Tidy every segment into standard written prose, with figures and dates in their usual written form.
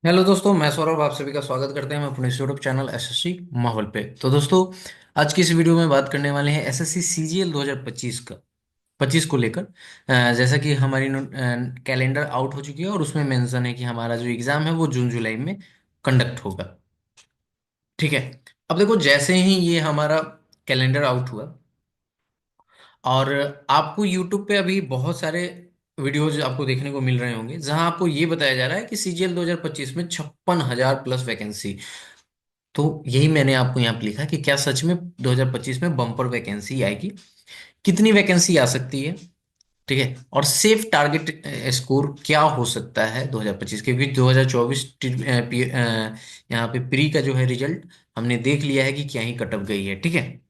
Hello दोस्तों, मैं सौरभ आप सभी का स्वागत करते हैं अपने यूट्यूब चैनल एसएससी माहौल पे। तो दोस्तों, आज की इस वीडियो में बात करने वाले हैं एसएससी सीजीएल 2025 का 25 को लेकर। जैसा कि हमारी कैलेंडर आउट हो चुकी है और उसमें मेंशन है कि हमारा जो एग्जाम है वो जून जुलाई में कंडक्ट होगा। ठीक है। अब देखो, जैसे ही ये हमारा कैलेंडर आउट हुआ और आपको यूट्यूब पे अभी बहुत सारे वीडियोज आपको देखने को मिल रहे होंगे जहां आपको ये बताया जा रहा है कि सीजीएल 2025 में 56,000 प्लस वैकेंसी। तो यही मैंने आपको यहाँ पे लिखा कि क्या सच में 2025 में बम्पर वैकेंसी आएगी, कितनी वैकेंसी आ सकती है। ठीक है। और सेफ टारगेट स्कोर क्या हो सकता है 2025 के, क्योंकि 2024 यहाँ पे प्री का जो है रिजल्ट हमने देख लिया है कि क्या ही कटअप गई है। ठीक है।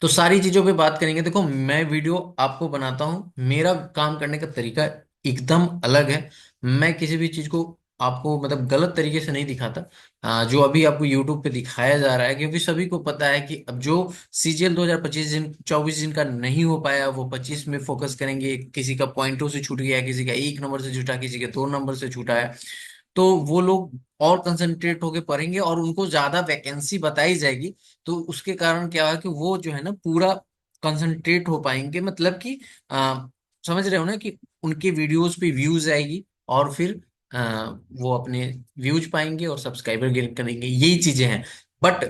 तो सारी चीजों पे बात करेंगे। देखो, मैं वीडियो आपको बनाता हूँ, मेरा काम करने का तरीका एकदम अलग है। मैं किसी भी चीज को आपको मतलब गलत तरीके से नहीं दिखाता। जो अभी आपको यूट्यूब पे दिखाया जा रहा है, क्योंकि सभी को पता है कि अब जो सीजीएल 2025 दिन 24 दिन का नहीं हो पाया वो 25 में फोकस करेंगे। किसी का पॉइंटों से छूट गया, किसी का 1 नंबर से छूटा, किसी के 2 नंबर से छूटा है, तो वो लोग और कंसंट्रेट होके पढ़ेंगे और उनको ज्यादा वैकेंसी बताई जाएगी। तो उसके कारण क्या है कि वो जो है ना पूरा कंसंट्रेट हो पाएंगे, मतलब कि समझ रहे हो ना कि उनके वीडियोस पे व्यूज आएगी और फिर वो अपने व्यूज पाएंगे और सब्सक्राइबर गेन करेंगे। यही चीजें हैं। बट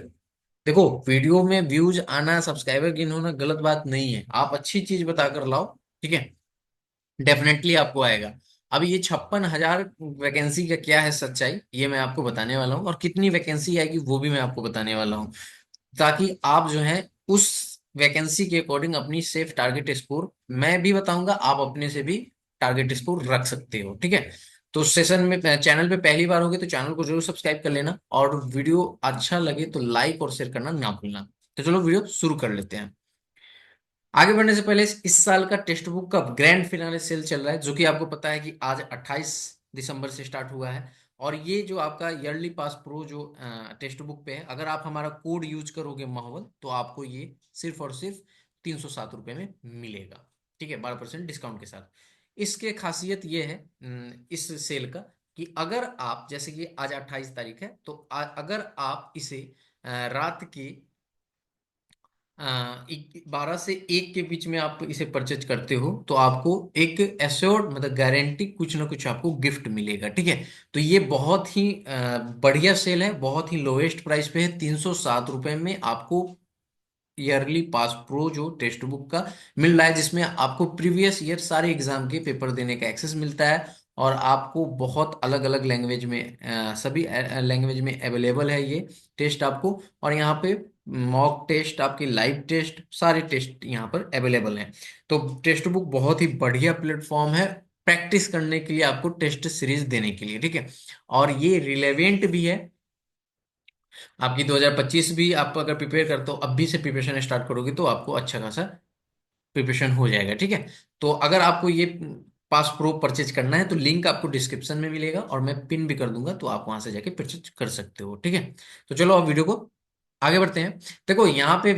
देखो, वीडियो में व्यूज आना, सब्सक्राइबर गेन होना गलत बात नहीं है। आप अच्छी चीज बताकर लाओ। ठीक है। डेफिनेटली आपको आएगा। अब ये 56,000 वैकेंसी का क्या है सच्चाई, ये मैं आपको बताने वाला हूँ, और कितनी वैकेंसी आएगी वो भी मैं आपको बताने वाला हूँ, ताकि आप जो है उस वैकेंसी के अकॉर्डिंग अपनी सेफ टारगेट स्कोर मैं भी बताऊंगा, आप अपने से भी टारगेट स्कोर रख सकते हो। ठीक है। तो सेशन में चैनल पे पहली बार होगी तो चैनल को जरूर सब्सक्राइब कर लेना, और वीडियो अच्छा लगे तो लाइक और शेयर करना ना भूलना। तो चलो वीडियो शुरू कर लेते हैं। आगे बढ़ने से पहले इस साल का टेक्स्ट बुक का ग्रैंड फिनाले सेल चल रहा है, जो कि आपको पता है कि आज 28 दिसंबर से स्टार्ट हुआ है। और ये जो आपका ईयरली पास प्रो जो टेक्स्ट बुक पे है, अगर आप हमारा कोड यूज करोगे माहौल, तो आपको ये सिर्फ और सिर्फ 307 रुपये में मिलेगा। ठीक है, 12% डिस्काउंट के साथ। इसके खासियत ये है इस सेल का, कि अगर आप जैसे कि आज 28 तारीख है, तो अगर आप इसे रात के 12 से 1 के बीच में आप इसे परचेज करते हो, तो आपको एक एश्योर्ड मतलब गारंटी कुछ ना कुछ आपको गिफ्ट मिलेगा। ठीक है। तो ये बहुत ही बढ़िया सेल है, बहुत ही लोएस्ट प्राइस पे है। 307 रुपये में आपको ईयरली पास प्रो जो टेक्स्ट बुक का मिल रहा है, जिसमें आपको प्रीवियस ईयर सारे एग्जाम के पेपर देने का एक्सेस मिलता है। और आपको बहुत अलग अलग लैंग्वेज में सभी लैंग्वेज में अवेलेबल है ये टेस्ट आपको। और यहाँ पे मॉक टेस्ट, आपकी लाइव टेस्ट, सारे टेस्ट यहाँ पर अवेलेबल हैं। तो टेक्स्ट बुक बहुत ही बढ़िया प्लेटफॉर्म है प्रैक्टिस करने के लिए, आपको टेस्ट सीरीज देने के लिए। ठीक है। और ये रिलेवेंट भी है आपकी 2025 भी। आप अगर प्रिपेयर करते हो, अभी से प्रिपरेशन स्टार्ट करोगे तो आपको अच्छा खासा प्रिपरेशन हो जाएगा। ठीक है। तो अगर आपको ये पास प्रो परचेज करना है तो लिंक आपको डिस्क्रिप्शन में मिलेगा, और मैं पिन भी कर दूंगा, तो आप वहां से जाके परचेज कर सकते हो। ठीक है। तो चलो अब वीडियो को आगे बढ़ते हैं। देखो, यहाँ पे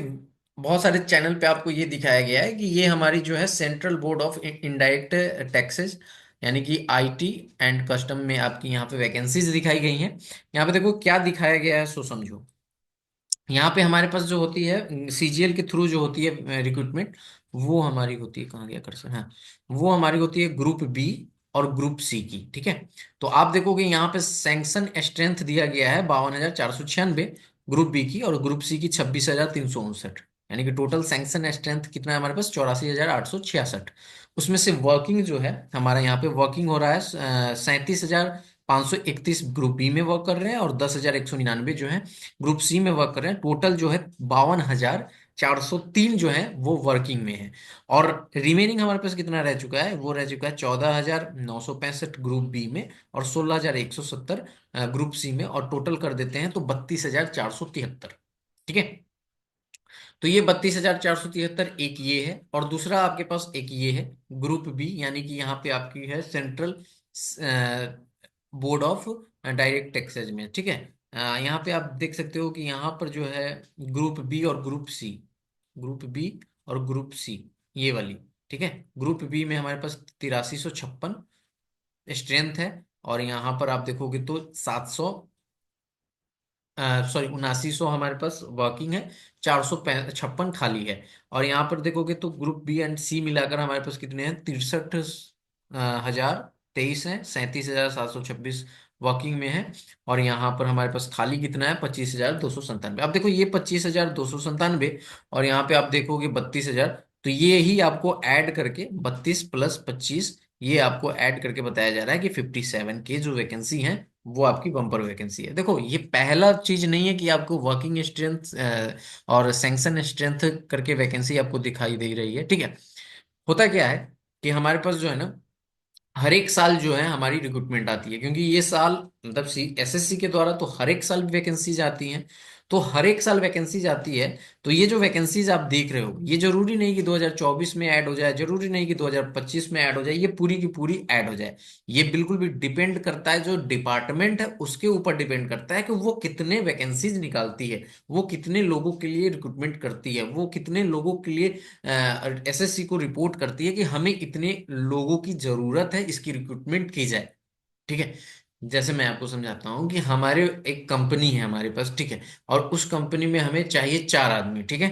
बहुत सारे चैनल पे आपको ये दिखाया गया है कि ये हमारी जो है central board of indirect taxes, यानी कि आईटी एंड कस्टम में आपकी यहाँ पे वैकेंसीज दिखाई गई हैं। यहाँ पे देखो क्या दिखाया गया है, सो समझो। यहाँ पे हमारे पास जो होती है सीजीएल के थ्रू जो होती है रिक्रूटमेंट, वो हमारी होती है, कहाँ गया कर्सर, हाँ, वो हमारी होती है ग्रुप बी और ग्रुप सी की। ठीक है। तो आप देखोगे यहाँ पे सैंक्शन स्ट्रेंथ दिया गया है 52,496 ग्रुप बी की, और ग्रुप सी की 26,359। यानी कि टोटल सैंक्शन स्ट्रेंथ कितना है हमारे पास, 84,866। उसमें से वर्किंग जो है हमारा यहाँ पे वर्किंग हो रहा है 37,531 ग्रुप बी में वर्क कर रहे हैं, और 10,199 जो है ग्रुप सी में वर्क कर रहे हैं। टोटल जो है 52,403 जो है वो वर्किंग में है। और रिमेनिंग हमारे पास कितना रह चुका है, वो रह चुका है 14,965 ग्रुप बी में, और 16,170 ग्रुप सी में, और टोटल कर देते हैं तो 32,473। ठीक है। तो ये 32,473 एक ये है, और दूसरा आपके पास एक ये है ग्रुप बी, यानी कि यहाँ पे आपकी है central board of direct taxes में। ठीक है। यहाँ पे आप देख सकते हो कि यहाँ पर जो है ग्रुप बी और ग्रुप सी, ग्रुप बी और ग्रुप सी, ये वाली। ठीक है। ग्रुप बी में हमारे पास 83,656 स्ट्रेंथ है, और यहाँ पर आप देखोगे तो 7900 हमारे पास वर्किंग है, 456 खाली है। और यहाँ पर देखोगे तो ग्रुप बी एंड सी मिलाकर हमारे पास कितने हैं, 63,023 है, 37,726 वर्किंग में है। और यहाँ पर हमारे पास खाली कितना है, 25,297। अब देखो ये 25,297, और यहाँ पे आप देखोगे 32,000। तो ये ही आपको ऐड करके 32 + 25, ये आपको ऐड करके बताया जा रहा है कि 57 के जो वैकेंसी है वो आपकी बम्पर वैकेंसी है। देखो ये पहला चीज नहीं है कि आपको वर्किंग स्ट्रेंथ और सैंक्शन स्ट्रेंथ करके वैकेंसी आपको दिखाई दे रही है, ठीक है। होता क्या है कि हमारे पास जो है ना, हर एक साल जो है हमारी रिक्रूटमेंट आती है, क्योंकि ये साल मतलब सी एसएससी के द्वारा तो हर एक साल वैकेंसीज आती हैं। तो हर एक साल वैकेंसीज आती है। तो ये जो वैकेंसीज आप देख रहे हो, ये जरूरी नहीं कि 2024 में ऐड हो जाए, जरूरी नहीं कि 2025 में ऐड हो जाए, ये पूरी की पूरी ऐड हो जाए। ये बिल्कुल भी डिपेंड करता है, जो डिपार्टमेंट है उसके ऊपर डिपेंड करता है कि वो कितने वैकेंसीज निकालती है, वो कितने लोगों के लिए रिक्रूटमेंट करती है, वो कितने लोगों के लिए एसएससी को रिपोर्ट करती है कि हमें इतने लोगों की जरूरत है, इसकी रिक्रूटमेंट की जाए, ठीक है। जैसे मैं आपको समझाता हूँ कि हमारे एक कंपनी है हमारे पास, ठीक है। और उस कंपनी में हमें चाहिए 4 आदमी, ठीक है।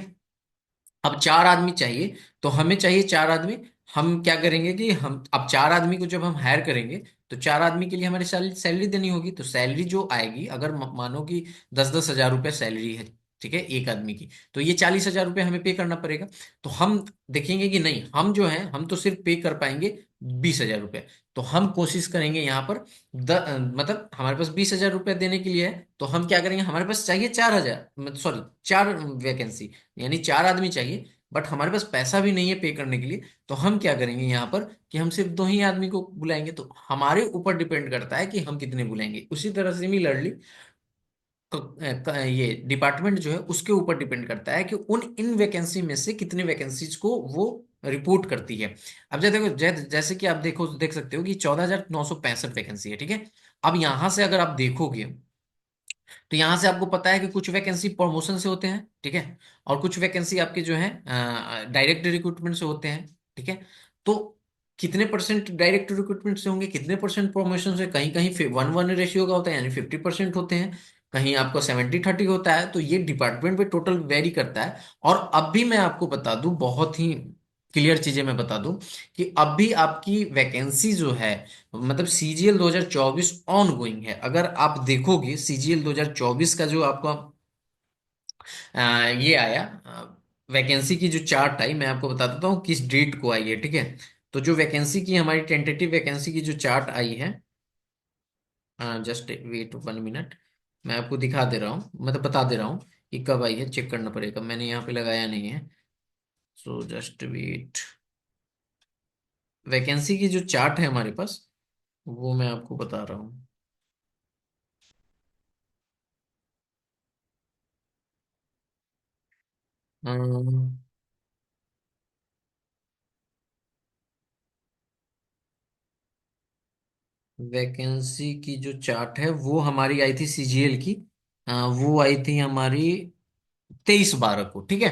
अब 4 आदमी चाहिए, तो हमें चाहिए 4 आदमी। हम क्या करेंगे कि हम अब 4 आदमी को जब हम हायर करेंगे, तो 4 आदमी के लिए हमारी सैलरी सैलरी देनी होगी। तो सैलरी जो आएगी, अगर मानो कि 10-10 हजार रुपये सैलरी है, ठीक है, एक आदमी की, तो ये 40,000 रुपये हमें पे करना पड़ेगा। तो हम देखेंगे कि नहीं, हम जो है हम तो सिर्फ पे कर पाएंगे 20,000 रुपये। तो हम कोशिश करेंगे यहाँ पर मतलब हमारे पास 20,000 रुपये देने के लिए है, तो हम क्या करेंगे, हमारे पास चाहिए 4,000, सॉरी, 4 वैकेंसी, यानी 4 आदमी चाहिए। बट हमारे पास पैसा भी नहीं है पे करने के लिए। तो हम क्या करेंगे यहाँ पर कि हम सिर्फ 2 ही आदमी को बुलाएंगे। तो हमारे ऊपर डिपेंड करता है कि हम कितने बुलाएंगे। उसी तरह सिमिलरली ये डिपार्टमेंट जो है उसके ऊपर डिपेंड करता है कि उन इन वैकेंसी में से कितने वैकेंसीज को वो रिपोर्ट करती है। अब जैसे देखो, जैसे कि आप देख सकते हो कि 14,965 वैकेंसी है, ठीक है। अब यहां से अगर आप देखोगे, तो यहां से आपको पता है कि कुछ वैकेंसी प्रमोशन से होते हैं, ठीक है। और कुछ वैकेंसी आपके जो है डायरेक्ट रिक्रूटमेंट से होते हैं, ठीक है। तो कितने परसेंट डायरेक्ट रिक्रूटमेंट से होंगे, कितने परसेंट प्रमोशन से, कहीं कहीं 1:1 रेशियो का होता है, यानी 50% होते हैं। कहीं आपको 70-30 होता है। तो ये डिपार्टमेंट पे टोटल वेरी करता है। और अब भी मैं आपको बता दूं, बहुत ही क्लियर चीजें मैं बता दूं, कि अब भी आपकी वैकेंसी जो है, मतलब सीजीएल 2024 ऑन गोइंग है। अगर आप देखोगे सीजीएल 2024 का जो आपका ये आया वैकेंसी की जो चार्ट आई, मैं आपको बता देता हूँ किस डेट को आई है, ठीक है। तो जो वैकेंसी की हमारी टेंटेटिव वैकेंसी की जो चार्ट आई है, जस्ट वेट 1 मिनट, मैं आपको दिखा दे रहा हूँ, मतलब बता दे रहा हूँ कि कब आई है। चेक करना पड़ेगा, मैंने यहाँ पे लगाया नहीं है। सो जस्ट वेट, वैकेंसी की जो चार्ट है हमारे पास, वो मैं आपको बता रहा हूँ। वैकेंसी की जो चार्ट है वो हमारी आई थी सीजीएल की, वो आई थी हमारी 23/12 को, ठीक है।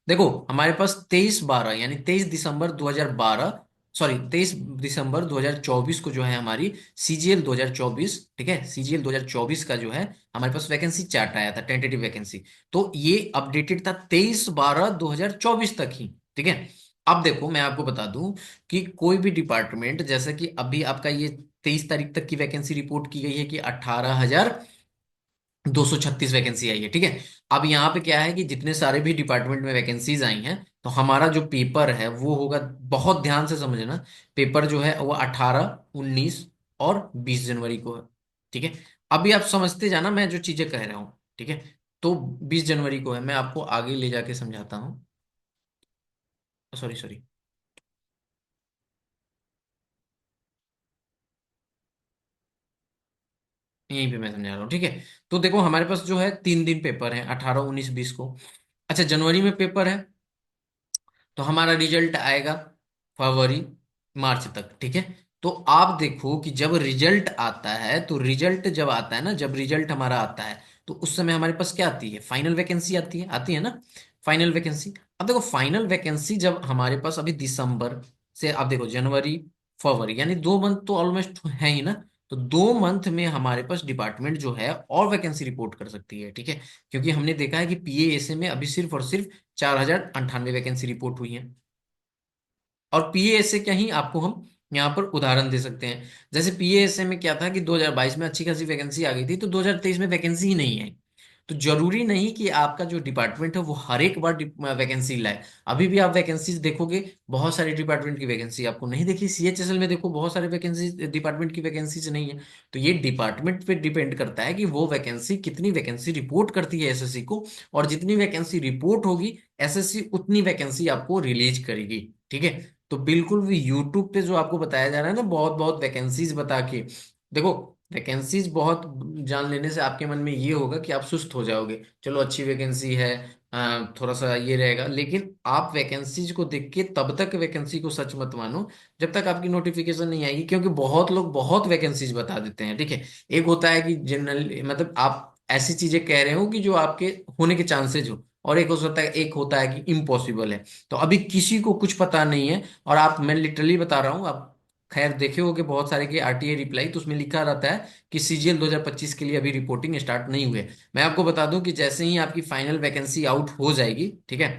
देखो हमारे पास 23/12 यानी 23 दिसंबर 2012, सॉरी 23 दिसंबर 2024 को जो है हमारी सीजीएल 2024, ठीक है, सीजीएल 2024 का जो है हमारे पास वैकेंसी चार्ट आया था, टेंटेटिव वैकेंसी। तो ये अपडेटेड था 23/12/2024 तक ही, ठीक है। अब देखो मैं आपको बता दूं कि कोई भी डिपार्टमेंट, जैसे कि अभी आपका ये 23 तारीख तक की वैकेंसी रिपोर्ट की गई है कि 18,236 वैकेंसी आई है, ठीक है। अब यहाँ पे क्या है कि जितने सारे भी डिपार्टमेंट में वैकेंसीज आई हैं, तो हमारा जो पेपर है वो होगा, बहुत ध्यान से समझना, पेपर जो है वो 18, 19 और 20 जनवरी को है, ठीक है। अभी आप समझते जाना मैं जो चीजें कह रहा हूँ, ठीक है। तो 20 जनवरी को है, मैं आपको आगे ले जाके समझाता हूँ। सॉरी सॉरी, यहीं पे मैं समझा रहा हूँ, ठीक है। तो देखो हमारे पास जो है 3 दिन पेपर है, 18, 19, 20 को। अच्छा, जनवरी में पेपर है, तो हमारा रिजल्ट आएगा फरवरी मार्च तक, ठीक है। तो आप देखो कि जब रिजल्ट आता है, तो रिजल्ट जब आता है ना, जब रिजल्ट हमारा आता है, तो उस समय हमारे पास क्या आती है, फाइनल वैकेंसी आती है ना, फाइनल वैकेंसी। अब देखो फाइनल वैकेंसी जब हमारे पास अभी दिसंबर से, आप देखो जनवरी फरवरी, यानी 2 मंथ तो ऑलमोस्ट है ही ना। तो 2 मंथ में हमारे पास डिपार्टमेंट जो है और वैकेंसी रिपोर्ट कर सकती है, ठीक है। क्योंकि हमने देखा है कि पीएएसए में अभी सिर्फ और सिर्फ 4098 वैकेंसी रिपोर्ट हुई है। और पीएएसए का ही आपको हम यहाँ पर उदाहरण दे सकते हैं। जैसे पीएएसए में क्या था कि 2022 में अच्छी खासी वैकेंसी आ गई थी, तो 2023 में वैकेंसी ही नहीं आई। तो जरूरी नहीं कि आपका जो डिपार्टमेंट है वो हर एक बार वैकेंसी लाए। अभी भी आप वैकेंसीज देखोगे, बहुत सारे डिपार्टमेंट की वैकेंसी आपको नहीं देखी। सीएचएसएल में देखो, बहुत सारे वैकेंसी डिपार्टमेंट की वैकेंसीज नहीं है। तो ये डिपार्टमेंट पे डिपेंड करता है कि वो वैकेंसी कितनी वैकेंसी रिपोर्ट करती है एसएससी को। और जितनी वैकेंसी रिपोर्ट होगी, एसएससी उतनी वैकेंसी आपको रिलीज करेगी, ठीक है। तो बिल्कुल भी यूट्यूब पे जो आपको बताया जा रहा है ना, बहुत बहुत वैकेंसीज बता के, देखो, वैकेंसीज बहुत जान लेने से आपके मन में ये होगा कि आप सुस्त हो जाओगे। चलो अच्छी वैकेंसी है, थोड़ा सा ये रहेगा, लेकिन आप वैकेंसीज को देख के तब तक वैकेंसी को सच मत मानो जब तक आपकी नोटिफिकेशन नहीं आएगी। क्योंकि बहुत लोग बहुत वैकेंसीज बता देते हैं, ठीक है। एक होता है कि जनरल, मतलब आप ऐसी चीजें कह रहे हो कि जो आपके होने के चांसेज हो, और एक होता है कि इम्पॉसिबल है। तो अभी किसी को कुछ पता नहीं है। और आप, मैं लिटरली बता रहा हूँ, आप खैर देखे होगे बहुत सारे के आरटीआई रिप्लाई, तो उसमें लिखा रहता है कि सीजीएल 2025 के लिए अभी रिपोर्टिंग स्टार्ट नहीं हुई है। मैं आपको बता दूं कि जैसे ही आपकी फाइनल वैकेंसी आउट हो जाएगी, ठीक है,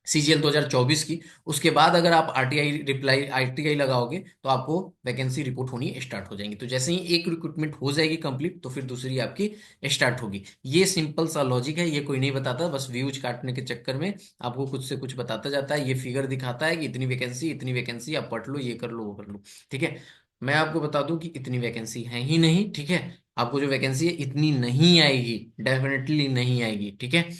सीजीएल 2024 की, उसके बाद अगर आप आरटीआई लगाओगे तो आपको वैकेंसी रिपोर्ट होनी स्टार्ट हो जाएंगी। तो जैसे ही एक रिक्रूटमेंट हो जाएगी कंप्लीट, तो फिर दूसरी आपकी स्टार्ट होगी। ये सिंपल सा लॉजिक है, ये कोई नहीं बताता, बस व्यूज काटने के चक्कर में आपको कुछ से कुछ बताता जाता है। ये फिगर दिखाता है कि इतनी वैकेंसी, इतनी वैकेंसी, आप पढ़ लो, ये कर लो, वो कर लो, ठीक है। मैं आपको बता दूं कि इतनी वैकेंसी है ही नहीं, ठीक है। आपको जो वैकेंसी है इतनी नहीं आएगी, डेफिनेटली नहीं आएगी, ठीक है।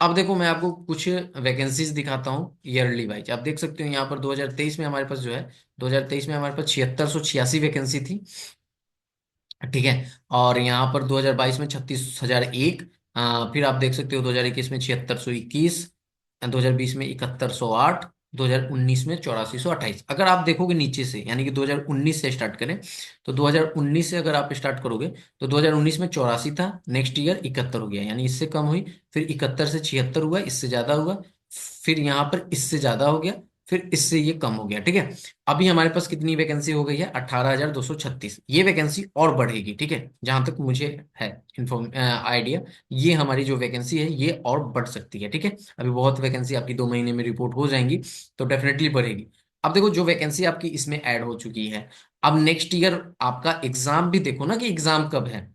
अब देखो, मैं आपको कुछ वैकेंसीज दिखाता हूँ ईयरली वाइज। आप देख सकते हो यहाँ पर 2023 में हमारे पास जो है, 2023 में हमारे पास 7686 वैकेंसी थी, ठीक है। और यहाँ पर 2022 में 36,001। फिर आप देख सकते हो 2021 में 7621, 2020 में 7108, 2019 में 8428। अगर आप देखोगे नीचे से, यानी कि 2019 से स्टार्ट करें, तो 2019 से अगर आप स्टार्ट करोगे तो 2019 में 84 था, नेक्स्ट ईयर 71 हो गया, यानी इससे कम हुई। फिर 71 से 76 हुआ, इससे ज्यादा हुआ। फिर यहाँ पर इससे ज्यादा हो गया, फिर इससे ये कम हो गया, ठीक है। अभी हमारे पास कितनी वैकेंसी हो गई है? 18,236। ये वैकेंसी और बढ़ेगी, ठीक है, जहां तक मुझे है इन्फॉर्म आइडिया। ये हमारी जो वैकेंसी है ये और बढ़ सकती है, ठीक है। अभी बहुत वैकेंसी आपकी 2 महीने में रिपोर्ट हो जाएंगी, तो डेफिनेटली बढ़ेगी। अब देखो, जो वैकेंसी आपकी इसमें ऐड हो चुकी है, अब नेक्स्ट ईयर आपका एग्जाम भी देखो ना, कि एग्जाम कब है।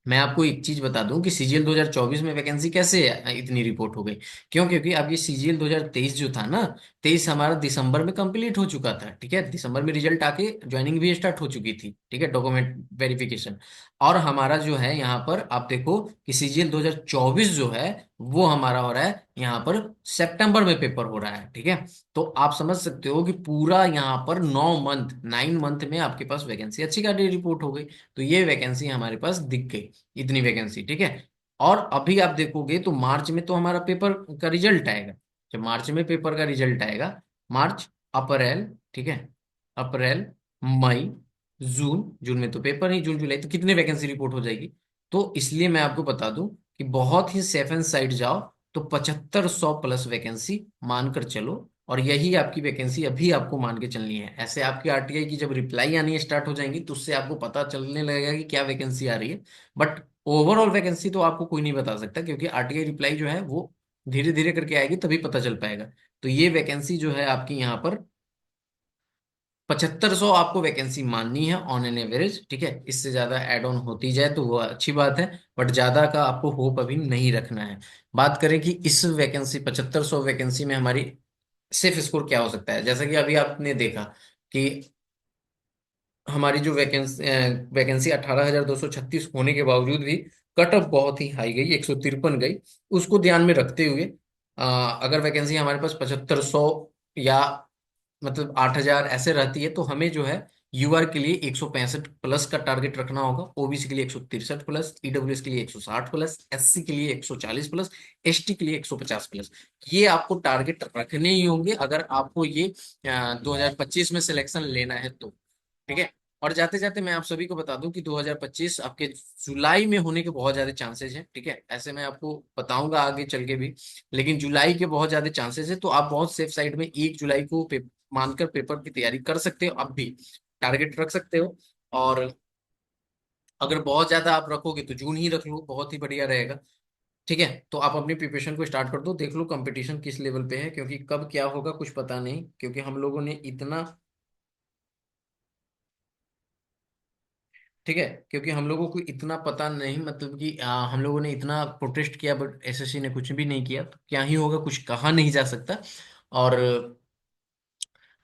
मैं आपको एक चीज बता दूं कि सीजीएल 2024 में वैकेंसी कैसे इतनी रिपोर्ट हो गई। क्यों? क्योंकि आपकी सीजीएल 2023 जो था ना, 23 हमारा दिसंबर में कंप्लीट हो चुका था, ठीक है। दिसंबर में रिजल्ट आके ज्वाइनिंग भी स्टार्ट हो चुकी थी, ठीक है, डॉक्यूमेंट वेरिफिकेशन। और हमारा जो है यहाँ पर आप देखो कि सीजीएल 2024 जो है वो हमारा हो रहा है यहाँ पर सितंबर में पेपर हो रहा है, ठीक है। तो आप समझ सकते हो कि पूरा यहाँ पर 9 मंथ, 9 मंथ में आपके पास वैकेंसी अच्छी खासी रिपोर्ट हो गई। तो ये वैकेंसी हमारे पास दिख गई, इतनी वैकेंसी, ठीक है। और अभी आप देखोगे तो मार्च में तो हमारा पेपर का रिजल्ट आएगा। जब मार्च में पेपर का रिजल्ट आएगा, मार्च, अप्रैल, ठीक है, अप्रैल, मई, जून, जून में तो पेपर ही, जून जुलाई, तो कितने वैकेंसी रिपोर्ट हो जाएगी। तो इसलिए मैं आपको बता दूं कि बहुत ही सेफ एंड साइड जाओ तो 7500 प्लस वैकेंसी मानकर चलो। और यही आपकी वैकेंसी अभी आपको मान के चलनी है। ऐसे आपकी आरटीआई की जब रिप्लाई आनी स्टार्ट हो जाएंगी, तो उससे आपको पता चलने लगेगा कि क्या वैकेंसी आ रही है। बट ओवरऑल वैकेंसी तो आपको कोई नहीं बता सकता, क्योंकि आरटीआई रिप्लाई जो है वो धीरे धीरे करके आएगी, तभी पता चल पाएगा। तो ये वैकेंसी जो है आपकी यहाँ पर 7500 आपको वैकेंसी माननी है ऑन एन एवरेज, ठीक है। इससे ज्यादा एड ऑन होती जाए तो वो अच्छी बात है, बट ज्यादा का आपको होप अभी नहीं रखना है। बात करें कि इस वैकेंसी 7500 वैकेंसी में हमारी सेफ स्कोर क्या हो सकता है, जैसा कि अभी आपने देखा कि हमारी जो वैकेंसी 18,236 होने के बावजूद भी कट ऑफ बहुत ही हाई गई, 153 गई। उसको ध्यान में रखते हुए अगर वैकेंसी हमारे पास 7500 या मतलब 8,000 ऐसे रहती है, तो हमें जो है यूआर के लिए 165 प्लस का टारगेट रखना होगा, ओबीसी के लिए 163 प्लस, ईडब्ल्यूएस के लिए 160 प्लस, एससी के लिए 140 प्लस, एसटी के लिए 150 प्लस। ये आपको टारगेट रखने ही होंगे अगर आपको ये 2025 में सिलेक्शन लेना है तो, ठीक है। और जाते जाते मैं आप सभी को बता दूं कि 2025 आपके जुलाई में होने के बहुत ज्यादा चांसेस हैं, ठीक है। ऐसे मैं आपको बताऊंगा आगे चल के भी, लेकिन जुलाई के बहुत ज्यादा चांसेस है। तो आप बहुत सेफ साइड में 1 जुलाई को मानकर पेपर की तैयारी कर सकते हो, अब भी टारगेट रख सकते हो। और अगर बहुत ज्यादा आप रखोगे तो जून ही रख लो, बहुत ही बढ़िया रहेगा। ठीक है, तो आप अपनी प्रिपरेशन को स्टार्ट कर दो, देख लो कंपटीशन किस लेवल पे है, क्योंकि कब क्या होगा कुछ पता नहीं, क्योंकि हम लोगों ने इतना, ठीक है, क्योंकि हम लोगों को इतना पता नहीं, मतलब कि हम लोगों ने इतना प्रोटेस्ट किया बट एसएससी ने कुछ भी नहीं किया, तो क्या ही होगा, कुछ कहा नहीं जा सकता। और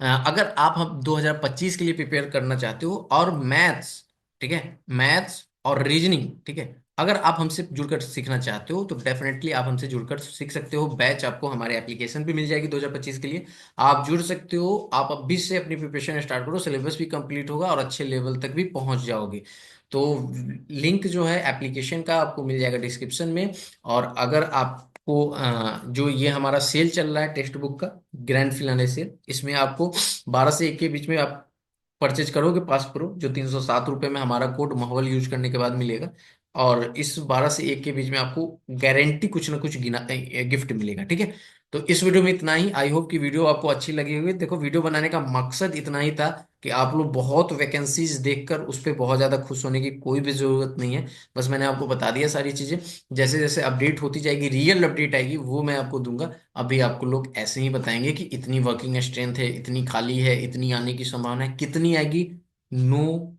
अगर आप हम 2025 के लिए प्रिपेयर करना चाहते हो, और मैथ्स, ठीक है, मैथ्स और रीजनिंग, ठीक है, अगर आप हमसे जुड़कर सीखना चाहते हो तो डेफिनेटली आप हमसे जुड़कर सीख सकते हो। बैच आपको हमारे एप्लीकेशन पे मिल जाएगी 2025 के लिए, आप जुड़ सकते हो। आप अभी से अपनी प्रिपरेशन स्टार्ट करो, सिलेबस भी कंप्लीट होगा और अच्छे लेवल तक भी पहुंच जाओगे। तो लिंक जो है एप्लीकेशन का आपको मिल जाएगा डिस्क्रिप्शन में। और अगर आपको जो ये हमारा सेल चल रहा है टेक्स्ट बुक का, ग्रैंड फिनाले सेल, इसमें आपको 12 से 1 के बीच में आप परचेज करोगे पास प्रो, जो 307 रुपये में हमारा कोड माहौल यूज करने के बाद मिलेगा। और इस 12 से 1 के बीच में आपको गारंटी कुछ ना कुछ गिना गिफ्ट मिलेगा, ठीक है। तो इस वीडियो में इतना ही, आई होप कि वीडियो आपको अच्छी लगी होगी। देखो, वीडियो बनाने का मकसद इतना ही था कि आप लोग बहुत वैकेंसीज देखकर उस पर बहुत ज्यादा खुश होने की कोई भी जरूरत नहीं है। बस मैंने आपको बता दिया सारी चीजें, जैसे जैसे अपडेट होती जाएगी, रियल अपडेट आएगी वो मैं आपको दूंगा। अभी आपको लोग ऐसे ही बताएंगे कि इतनी वर्किंग स्ट्रेंथ है, इतनी खाली है, इतनी आने की संभावना है, कितनी आएगी, no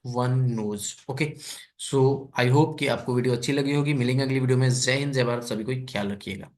one knows. Okay, so I hope कि आपको वीडियो अच्छी लगी होगी। मिलेंगे अगली वीडियो में। जय हिंद, जय भारत, सभी को ख्याल रखिएगा।